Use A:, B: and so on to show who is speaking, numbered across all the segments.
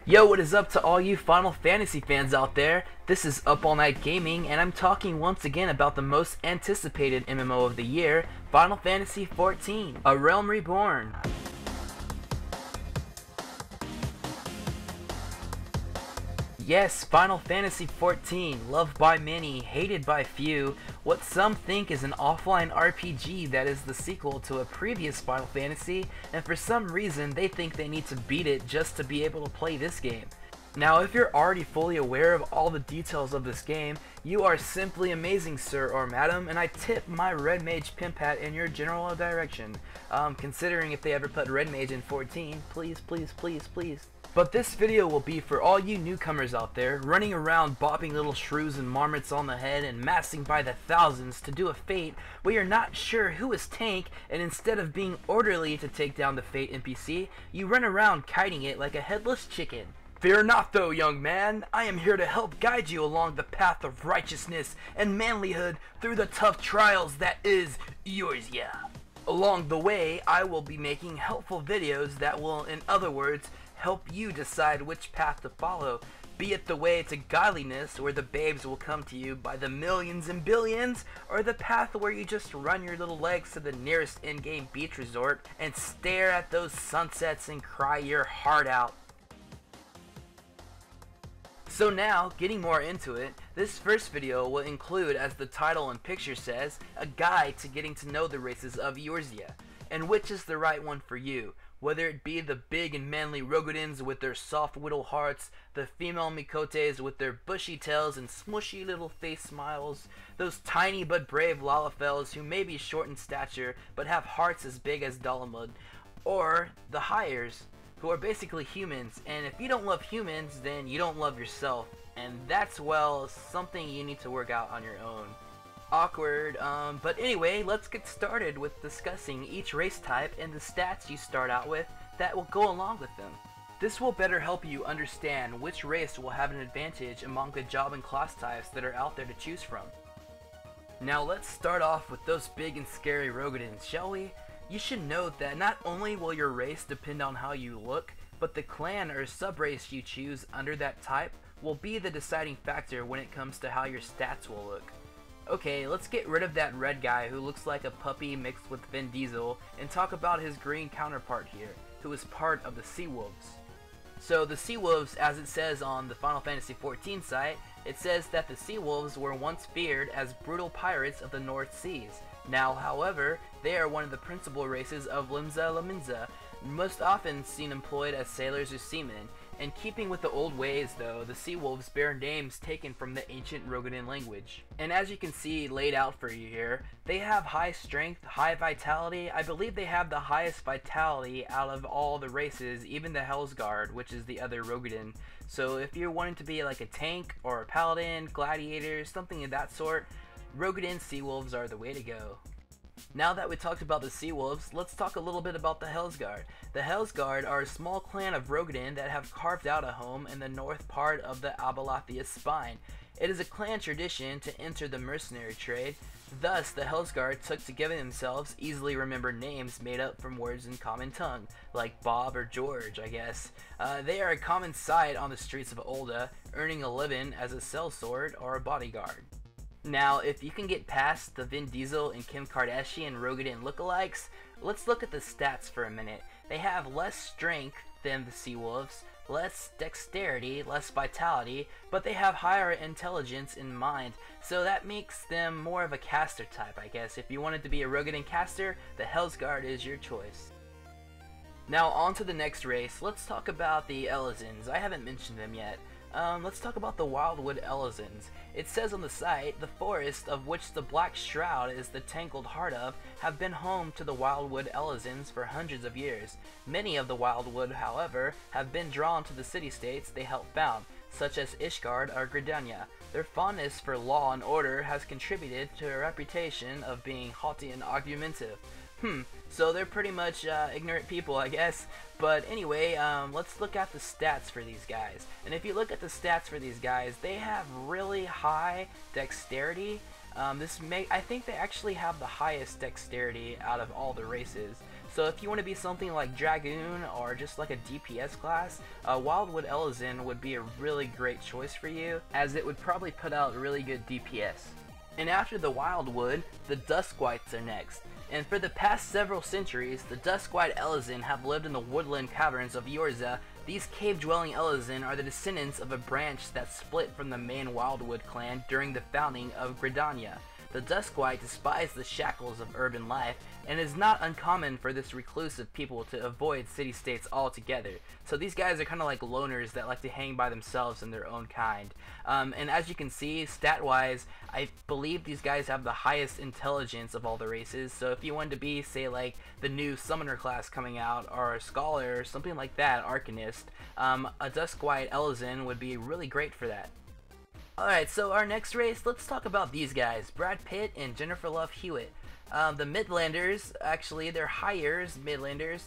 A: Yo, what is up to all you Final Fantasy fans out there? This is Up All Night Gaming, and I'm talking once again about the most anticipated MMO of the year, Final Fantasy XIV, A Realm Reborn. Yes, Final Fantasy XIV, loved by many, hated by few, what some think is an offline RPG that is the sequel to a previous Final Fantasy, and for some reason they think they need to beat it just to be able to play this game. Now, if you're already fully aware of all the details of this game, you are simply amazing, sir or madam, and I tip my Red Mage pimp hat in your general direction. Considering if they ever put Red Mage in 14, please, please, please, please. But this video will be for all you newcomers out there, running around bopping little shrews and marmots on the head and massing by the thousands to do a fate where you're not sure who is tank, and instead of being orderly to take down the fate NPC, you run around kiting it like a headless chicken. Fear not though, young man, I am here to help guide you along the path of righteousness and manlyhood through the tough trials that is Eorzea. Along the way, I will be making helpful videos that will, in other words, help you decide which path to follow, be it the way to godliness where the babes will come to you by the millions and billions, or the path where you just run your little legs to the nearest in-game beach resort and stare at those sunsets and cry your heart out. So now, getting more into it, this first video will include, as the title and picture says, a guide to getting to know the races of Eorzea, and which is the right one for you. Whether it be the big and manly Rogodins with their soft whittle hearts, the female Mikotes with their bushy tails and smushy little face smiles, those tiny but brave Lalafels who may be short in stature but have hearts as big as Dalamud, or the Hyers, who are basically humans, and if you don't love humans, then you don't love yourself, and that's, well, something you need to work out on your own. Awkward, but anyway, let's get started with discussing each race type and the stats you start out with that will go along with them. This will better help you understand which race will have an advantage among the job and class types that are out there to choose from. Now let's start off with those big and scary Rogodins, shall we? You should note that not only will your race depend on how you look, but the clan or sub-race you choose under that type will be the deciding factor when it comes to how your stats will look. Okay, let's get rid of that red guy who looks like a puppy mixed with Vin Diesel and talk about his green counterpart here, who is part of the Seawolves. So the Seawolves, as it says on the Final Fantasy XIV site, it says that the Seawolves were once feared as brutal pirates of the North Seas. Now, however, they are one of the principal races of Limsa Laminza, most often seen employed as sailors or seamen. In keeping with the old ways though, the Seawolves bear names taken from the ancient Rogodin language. And as you can see laid out for you here, they have high strength, high vitality. I believe they have the highest vitality out of all the races, even the Hellsguard, which is the other Rogodin. So if you're wanting to be like a tank or a paladin, gladiator, something of that sort, Rogodin Seawolves are the way to go. Now that we talked about the Seawolves, let's talk a little bit about the Hellsguard. The Hellsguard are a small clan of Rogodin that have carved out a home in the north part of the Abalathia Spine. It is a clan tradition to enter the mercenary trade. Thus, the Hellsguard took to giving themselves easily remembered names made up from words in common tongue, like Bob or George, I guess. They are a common sight on the streets of Ul'dah, earning a living as a sellsword or a bodyguard. Now, if you can get past the Vin Diesel and Kim Kardashian Rogodin lookalikes, let's look at the stats for a minute. They have less strength than the Seawolves, less dexterity, less vitality, but they have higher intelligence in mind, so that makes them more of a caster type, I guess. If you wanted to be a Rogodin caster, the Hellsguard is your choice. Now on to the next race. Let's talk about the Elizons. I haven't mentioned them yet. Let's talk about the Wildwood Elizons. It says on the site, the forest of which the Black Shroud is the tangled heart of, have been home to the Wildwood Elizons for hundreds of years. Many of the Wildwood, however, have been drawn to the city-states they helped found, such as Ishgard or Gridania. Their fondness for law and order has contributed to a reputation of being haughty and argumentative. So they're pretty much ignorant people, I guess. But anyway, let's look at the stats for these guys. And if you look at the stats for these guys, they have really high dexterity. I think they actually have the highest dexterity out of all the races. So if you want to be something like Dragoon or just like a DPS class, Wildwood Elizin would be a really great choice for you, as it would probably put out really good DPS. And after the Wildwood, the Duskwights are next. And for the past several centuries, the Duskwhite Elizin have lived in the woodland caverns of Eorzea. These cave-dwelling Elizin are the descendants of a branch that split from the main Wildwood clan during the founding of Gridania. The Duskwhite despise the shackles of urban life, and it is not uncommon for this reclusive people to avoid city-states altogether. So these guys are kind of like loners that like to hang by themselves in their own kind. And as you can see, stat-wise, I believe these guys have the highest intelligence of all the races. So if you wanted to be, say, like the new Summoner class coming out, or a Scholar, or something like that, Arcanist, a Duskwhite Elizin would be really great for that. Alright, so our next race, let's talk about these guys, Brad Pitt and Jennifer Love Hewitt. The Midlanders, actually, they're Hires, Midlanders,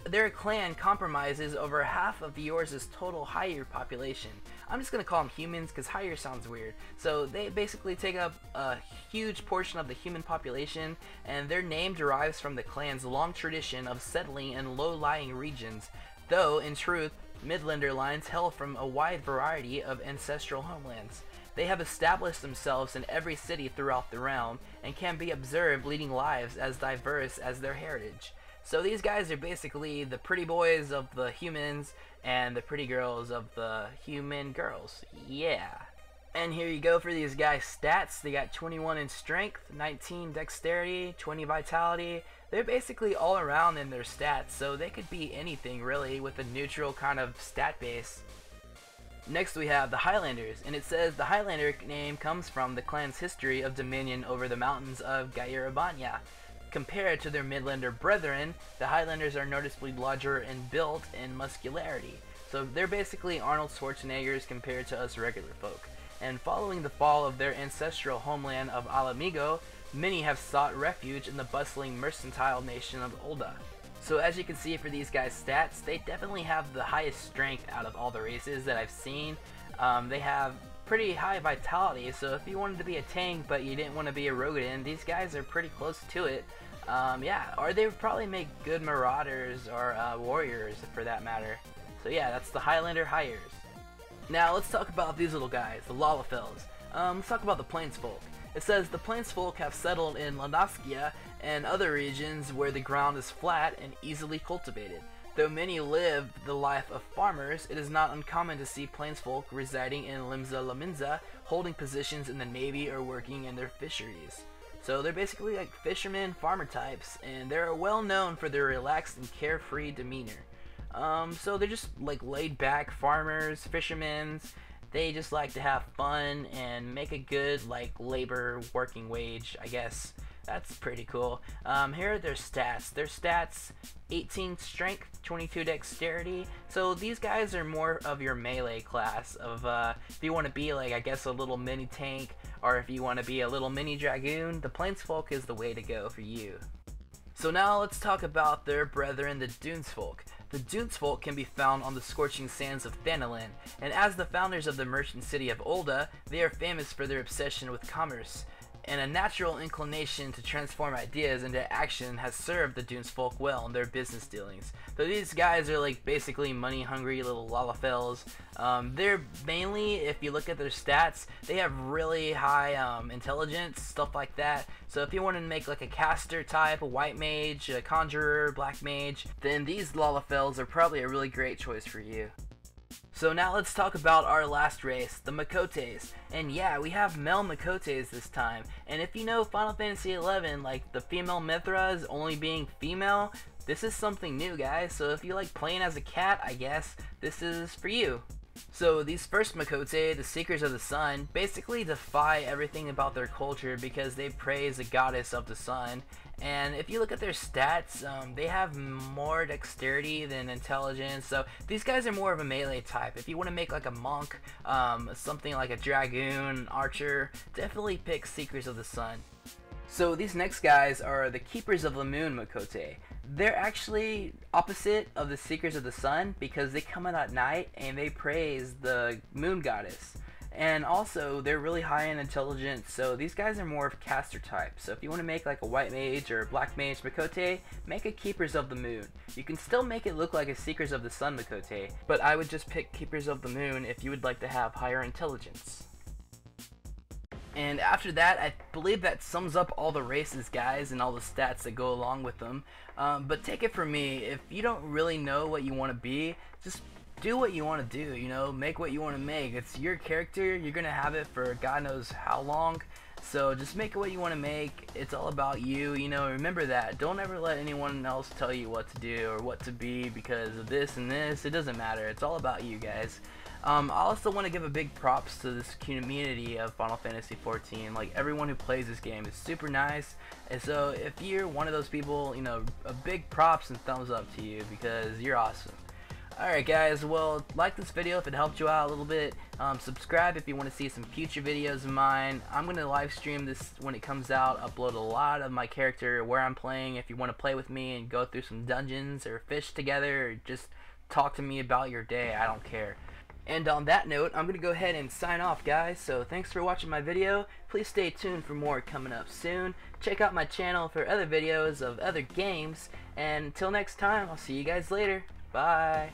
A: their clan compromises over half of Eorzea's total Hire population. I'm just going to call them humans because Hire sounds weird. So they basically take up a huge portion of the human population, and their name derives from the clan's long tradition of settling in low-lying regions, though, in truth, Midlander lines hail from a wide variety of ancestral homelands. They have established themselves in every city throughout the realm, and can be observed leading lives as diverse as their heritage. So these guys are basically the pretty boys of the humans, and the pretty girls of the human girls. Yeah. And here you go for these guys' stats. They got 21 in strength, 19 dexterity, 20 vitality. They're basically all around in their stats, so they could be anything really with a neutral kind of stat base. Next we have the Highlanders, and it says the Highlander name comes from the clan's history of dominion over the mountains of Gairabanya. Compared to their Midlander brethren, the Highlanders are noticeably larger in build and muscularity. So they're basically Arnold Schwarzeneggers compared to us regular folk. And following the fall of their ancestral homeland of Alamigo, many have sought refuge in the bustling mercantile nation of Ulda. So as you can see for these guys' stats, they definitely have the highest strength out of all the races that I've seen. They have pretty high vitality, so if you wanted to be a tank but you didn't want to be a Rogadin, these guys are pretty close to it. Yeah, or they would probably make good marauders or warriors for that matter. So yeah, that's the Highlander Hires. Now let's talk about these little guys, the Lalafels. Let's talk about the Plainsfolk. It says the Plainsfolk have settled in Lanaskia and other regions where the ground is flat and easily cultivated. Though many live the life of farmers, it is not uncommon to see Plainsfolk residing in Limsa Laminza, holding positions in the navy or working in their fisheries. So they're basically like fishermen, farmer types, and they're well known for their relaxed and carefree demeanor. So they're just like laid back farmers, fishermen. They just like to have fun and make a good like labor working wage, I guess. That's pretty cool. Here are their stats. Their stats: 18 strength, 22 dexterity. So these guys are more of your melee class of if you want to be like, I guess, a little mini tank, or if you want to be a little mini dragoon, the Plainsfolk is the way to go for you. So now let's talk about their brethren, the Dunesfolk. The Dunesfolk can be found on the scorching sands of Thanalan, and as the founders of the merchant city of Ulda, they are famous for their obsession with commerce, and a natural inclination to transform ideas into action has served the Dunesfolk well in their business dealings. So these guys are like basically money-hungry little Lalafels. They're mainly, if you look at their stats, they have really high intelligence, stuff like that. So if you want to make like a caster type, a white mage, a conjurer, black mage, then these Lalafels are probably a really great choice for you. So now let's talk about our last race, the Makotes. And yeah, we have male Makotes this time. And if you know Final Fantasy XI, like the female Mithras only being female, this is something new, guys. So if you like playing as a cat, I guess this is for you. So these first Makote, the Seekers of the Sun, basically defy everything about their culture because they praise the goddess of the sun. And if you look at their stats, they have more dexterity than intelligence, so these guys are more of a melee type. If you want to make like a monk, something like a dragoon, archer, definitely pick Seekers of the Sun. So these next guys are the Keepers of the Moon Makote. They're actually opposite of the Seekers of the Sun because they come out at night and they praise the moon goddess. And also, they're really high in intelligence, so these guys are more of caster type. So if you want to make like a white mage or a black mage Makote, make a Keepers of the Moon. You can still make it look like a Seekers of the Sun Makote, but I would just pick Keepers of the Moon if you would like to have higher intelligence. And after that, I believe that sums up all the races, guys, and all the stats that go along with them. But take it from me, if you don't really know what you want to be, just do what you want to do, you know, make what you want to make. It's your character, you're going to have it for God knows how long, so just make it what you want to make. It's all about you, you know, remember that. Don't ever let anyone else tell you what to do or what to be because of this and this. It doesn't matter, it's all about you guys. I also want to give a big props to this community of Final Fantasy XIV. Like, everyone who plays this game is super nice, and so if you're one of those people, you know, a big props and thumbs up to you because you're awesome. Alright guys, well, like this video if it helped you out a little bit. Subscribe if you want to see some future videos of mine. I'm going to live stream this when it comes out, upload a lot of my character, where I'm playing, if you want to play with me and go through some dungeons or fish together or just talk to me about your day, I don't care. And on that note, I'm going to go ahead and sign off, guys. So thanks for watching my video. Please stay tuned for more coming up soon. Check out my channel for other videos of other games. And until next time, I'll see you guys later. Bye.